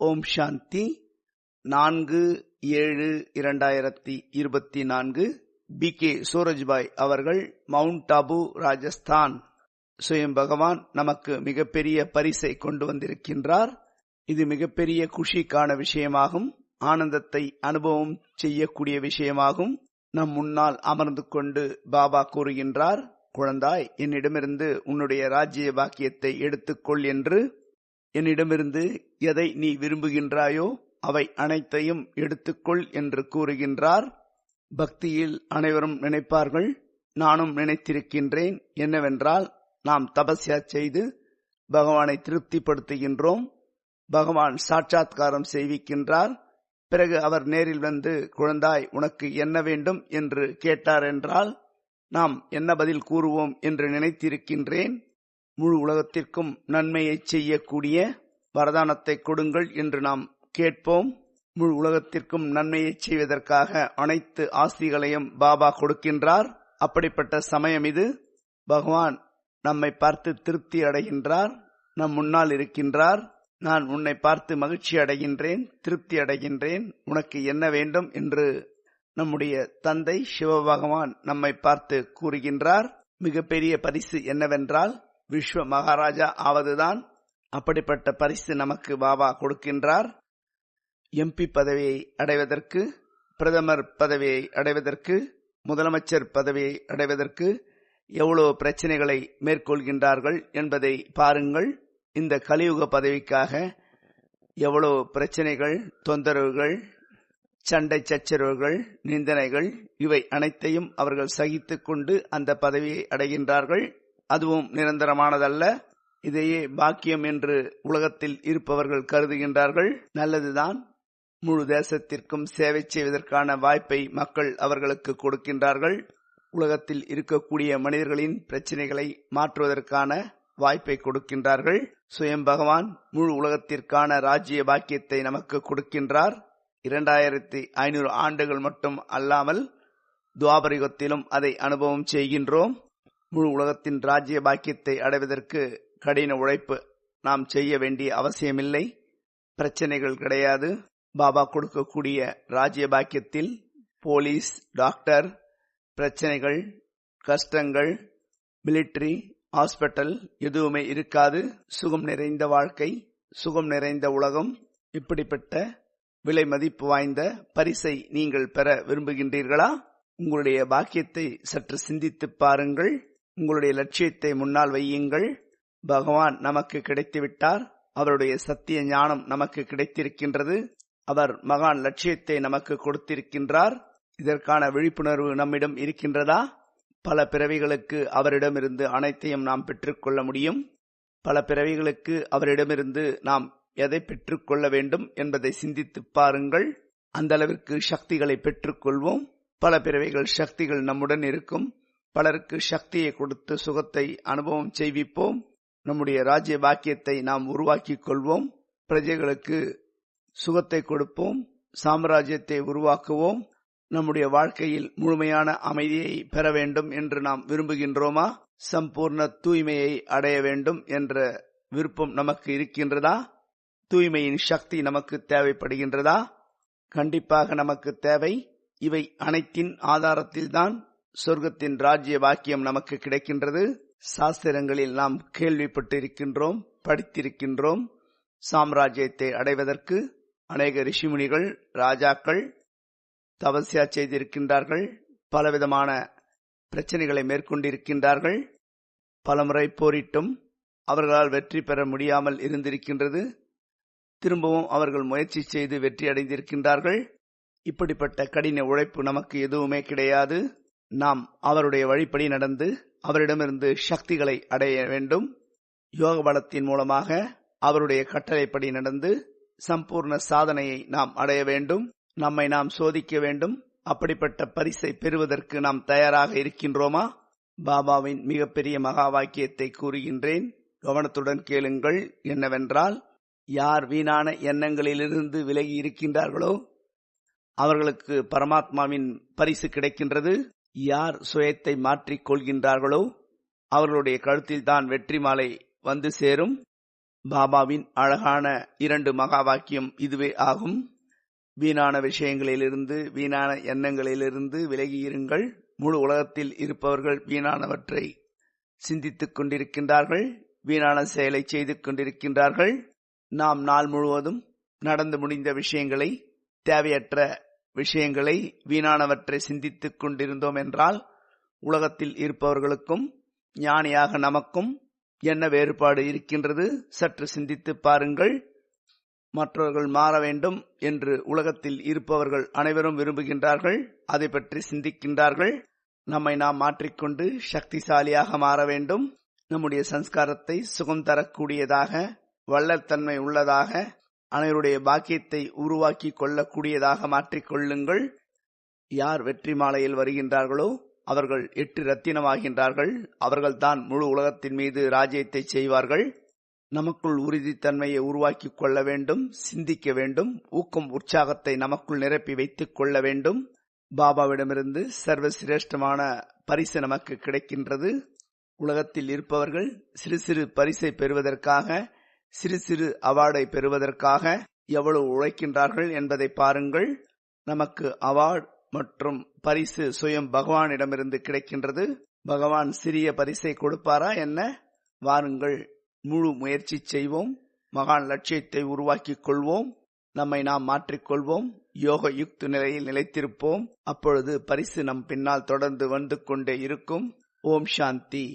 ஓம் சாந்தி. 4/7/2024 B K. Surajbhai அவர்கள், mount Abu, Rajasthan. சுயம் பகவான் நமக்கு மிகப்பெரிய பரிசை கொண்டு வந்திருக்கின்றார். இது மிகப்பெரிய குஷிக்கான விஷயமாகும், ஆனந்தத்தை அனுபவம் செய்யக்கூடிய விஷயமாகும். நம் முன்னால் அமர்ந்து கொண்டு பாபா கூறுகின்றார், குழந்தாய், என்னிடமிருந்து உன்னுடைய ராஜ்ய பாக்கியத்தை எடுத்துக்கொள் என்று. என்னிடமிருந்து எதை நீ விரும்புகின்றாயோ அவை அனைத்தையும் எடுத்துக்கொள் என்று கூறுகின்றார். பக்தியில் அனைவரும் நினைப்பார்கள், நானும் நினைத்திருக்கின்றேன். என்னவென்றால், நாம் தபஸ்யா செய்து பகவானை திருப்திப்படுத்துகின்றோம். பகவான் சாட்சாத்காரம் செய்விக்கின்றார். பிறகு அவர் நேரில் வந்து, குழந்தாய், உனக்கு என்ன வேண்டும் என்று கேட்டார் என்றால் நாம் என்ன பதில் கூறுவோம் என்று நினைத்திருக்கின்றேன். முழு உலகத்திற்கும் நன்மையை செய்யக்கூடிய வரதானத்தை கொடுங்கள் என்று நாம் கேட்போம். முழு உலகத்திற்கும் நன்மையை செய்வதற்காக அனைத்து ஆஸ்திகளையும் பாபா கொடுக்கின்றார். அப்படிப்பட்ட சமயம் இது. பகவான் நம்மை பார்த்து திருப்தி அடைகின்றார். நம் முன்னால் இருக்கின்றார். நான் உன்னை பார்த்து மகிழ்ச்சி அடைகின்றேன், திருப்தி அடைகின்றேன். உனக்கு என்ன வேண்டும் என்று நம்முடைய தந்தை சிவபகவான் நம்மை பார்த்து கூறுகின்றார். மிகப்பெரிய பரிசு என்னவென்றால் விஸ்வ மகாராஜா ஆவதுதான். அப்படிப்பட்ட பரிசு நமக்கு பாபா கொடுக்கின்றார். எம்பி பதவியை அடைவதற்கு, பிரதமர் பதவியை அடைவதற்கு, முதலமைச்சர் பதவியை அடைவதற்கு எவ்வளவு பிரச்சனைகளை மேற்கொள்கின்றார்கள் என்பதை பாருங்கள். இந்த கலியுக பதவிக்காக எவ்வளவு பிரச்சனைகள், தொந்தரவுகள், சண்டை சச்சரவுகள், நிந்தனைகள், இவை அனைத்தையும் அவர்கள் சகித்துக் கொண்டு அந்த பதவியை அடைகின்றார்கள். அதுவும் நிரந்தரமானதல்ல. இதையே பாக்கியம் என்று உலகத்தில் இருப்பவர்கள் கருதுகின்றார்கள். நல்லதுதான். முழு தேசத்திற்கும் சேவை செய்வதற்கான வாய்ப்பை மக்கள் அவர்களுக்கு கொடுக்கின்றார்கள். உலகத்தில் இருக்கக்கூடிய மனிதர்களின் பிரச்சனைகளை மாற்றுவதற்கான வாய்ப்பை கொடுக்கின்றார்கள். சுயம் பகவான் முழு உலகத்திற்கான ராஜ்ய பாக்கியத்தை நமக்கு கொடுக்கின்றார். 2500 ஆண்டுகள் மட்டும் அல்லாமல் துவாபரிகத்திலும் அதை அனுபவம் செய்கின்றோம். முழு உலகத்தின் ராஜ்ய பாக்கியத்தை அடைவதற்கு கடின உழைப்பு நாம் செய்ய வேண்டிய அவசியமில்லை. பிரச்சனைகள் கிடையாது. பாபா கொடுக்கக்கூடிய ராஜ்ய பாக்கியத்தில் போலீஸ், டாக்டர், பிரச்சனைகள், கஷ்டங்கள், மிலிட்டரி, ஹாஸ்பிட்டல் எதுவுமே இருக்காது. சுகம் நிறைந்த வாழ்க்கை, சுகம் நிறைந்த உலகம். இப்படிப்பட்ட விலை மதிப்பு வாய்ந்த பரிசை நீங்கள் பெற விரும்புகின்றீர்களா? உங்களுடைய பாக்கியத்தை சற்று சிந்தித்து பாருங்கள். உங்களுடைய லட்சியத்தை முன்னால் வையுங்கள். பகவான் நமக்கு கிடைத்துவிட்டார். அவருடைய சத்திய ஞானம் நமக்கு கிடைத்திருக்கின்றது. அவர் மகான் லட்சியத்தை நமக்கு கொடுத்திருக்கின்றார். இதற்கான விழிப்புணர்வு நம்மிடம் இருக்கின்றதா? பல பிறவிகளுக்கு அவரிடமிருந்து அனைத்தையும் நாம் பெற்றுக்கொள்ள முடியும். பல பிறவிகளுக்கு அவரிடமிருந்து நாம் எதை பெற்றுக்கொள்ள வேண்டும் என்பதை சிந்தித்து பாருங்கள். அந்த அளவிற்கு சக்திகளை பெற்றுக்கொள்வோம். பல பிறவிகள் சக்திகள் நம்முடன் இருக்கும். பலருக்கு சக்தியை கொடுத்து சுகத்தை அனுபவம் செய்விப்போம். நம்முடைய ராஜ்ய பாக்கியத்தை நாம் உருவாக்கிக் கொள்வோம். பிரஜைகளுக்கு சுகத்தை கொடுப்போம். சாம்ராஜ்யத்தை உருவாக்குவோம். நம்முடைய வாழ்க்கையில் முழுமையான அமைதியை பெற வேண்டும் என்று நாம் விரும்புகின்றோமா? சம்பூர்ண தூய்மையை அடைய வேண்டும் என்ற விருப்பம் நமக்கு இருக்கின்றதா? தூய்மையின் சக்தி நமக்கு தேவைப்படுகின்றதா? கண்டிப்பாக நமக்கு தேவை. இவை அனைத்தின் ஆதாரத்தில்தான் சொர்க்கத்தின் ராஜ்ய பாக்கியம் நமக்கு கிடைக்கின்றது. சாஸ்திரங்களில் நாம் கேள்விப்பட்டிருக்கின்றோம், படித்திருக்கின்றோம். சாம்ராஜ்யத்தை அடைவதற்கு அநேக ரிஷிமுனிகள், ராஜாக்கள் தபஸ்யா செய்திருக்கின்றார்கள். பலவிதமான பிரச்சனைகளை மேற்கொண்டிருக்கின்றார்கள். பலமுறை போரிட்டும் அவர்களால் வெற்றி பெற முடியாமல் இருந்திருக்கின்றது. திரும்பவும் அவர்கள் முயற்சி செய்து வெற்றி அடைந்திருக்கின்றார்கள். இப்படிப்பட்ட கடின உழைப்பு நமக்கு எதுவுமே கிடையாது. நாம் அவருடைய வழிப்படி நடந்து அவரிடமிருந்து சக்திகளை அடைய வேண்டும். யோக பலத்தின் மூலமாக அவருடைய கட்டளைப்படி நடந்து சம்பூர்ண சாதனையை நாம் அடைய வேண்டும். நம்மை நாம் சோதிக்க வேண்டும். அப்படிப்பட்ட பரிசை பெறுவதற்கு நாம் தயாராக இருக்கின்றோமா? பாபாவின் மிகப்பெரிய மகா வாக்கியத்தை கூறுகின்றேன், கவனத்துடன் கேளுங்கள். என்னவென்றால், யார் வீணான எண்ணங்களிலிருந்து விலகி இருக்கின்றார்களோ அவர்களுக்கு பரமாத்மாவின் பரிசு கிடைக்கின்றது. யார் சுயத்தை மாற்றிக் கொள்கின்றார்களோ அவர்களுடைய கழுத்தில் தான் வெற்றி மாலை வந்து சேரும். பாபாவின் அழகான 2 மகா வாக்கியம் இதுவே ஆகும். வீணான விஷயங்களிலிருந்து, வீணான எண்ணங்களிலிருந்து விலகியிருங்கள். முழு உலகத்தில் இருப்பவர்கள் வீணானவற்றை சிந்தித்துக் கொண்டிருக்கின்றார்கள், வீணான செயலை செய்து கொண்டிருக்கின்றார்கள். நாம் நாள் முழுவதும் நடந்து முடிந்த விஷயங்களை, தேவையற்ற விஷயங்களை, வீணானவற்றை சிந்தித்துக் கொண்டிருந்தோம் என்றால் உலகத்தில் இருப்பவர்களுக்கும் ஞானியாக நமக்கும் என்ன வேறுபாடு இருக்கின்றது? சற்று சிந்தித்து பாருங்கள். மற்றவர்கள் மாற வேண்டும் என்று உலகத்தில் இருப்பவர்கள் அனைவரும் விரும்புகின்றார்கள், அதை பற்றி சிந்திக்கின்றார்கள். நம்மை நாம் மாற்றிக்கொண்டு சக்திசாலியாக மாற வேண்டும். நம்முடைய சம்ஸ்காரத்தை சுகம் தரக்கூடியதாக, வள்ளத்தன்மை உள்ளதாக, அனைவருடைய பாக்கியத்தை உருவாக்கி கொள்ளக்கூடியதாக மாற்றிக்கொள்ளுங்கள். யார் வெற்றி மாலையில் வருகின்றார்களோ அவர்கள் 8 ரத்தினமாகின்றார்கள். அவர்கள்தான் முழு உலகத்தின் மீது ராஜ்யத்தை செய்வார்கள். நமக்குள் உறுதித்தன்மையை உருவாக்கி கொள்ள வேண்டும், சிந்திக்க வேண்டும், ஊக்கம் உற்சாகத்தை நமக்குள் நிரப்பி வைத்துக் கொள்ள வேண்டும். பாபாவிடமிருந்து சர்வ சிரேஷ்டமான பரிசு நமக்கு கிடைக்கின்றது. உலகத்தில் இருப்பவர்கள் சிறு சிறு பரிசை பெறுவதற்காக, சிறு சிறு அவார்டை பெறுவதற்காக எவ்வளவு உழைக்கின்றார்கள் என்பதை பாருங்கள். நமக்கு அவார்டு மற்றும் பரிசு சுயம் பகவானிடமிருந்து கிடைக்கின்றது. பகவான் சிறிய பரிசை கொடுப்பாரா என்ன? வாருங்கள், முழு முயற்சி செய்வோம், மகான் லட்சியத்தை உருவாக்கிக் கொள்வோம், நம்மை நாம் மாற்றிக்கொள்வோம், யோக யுக்த நிலையில் நிலைத்திருப்போம். அப்பொழுது பரிசு நம் பின்னால் தொடர்ந்து வந்து கொண்டே இருக்கும். ஓம் சாந்தி.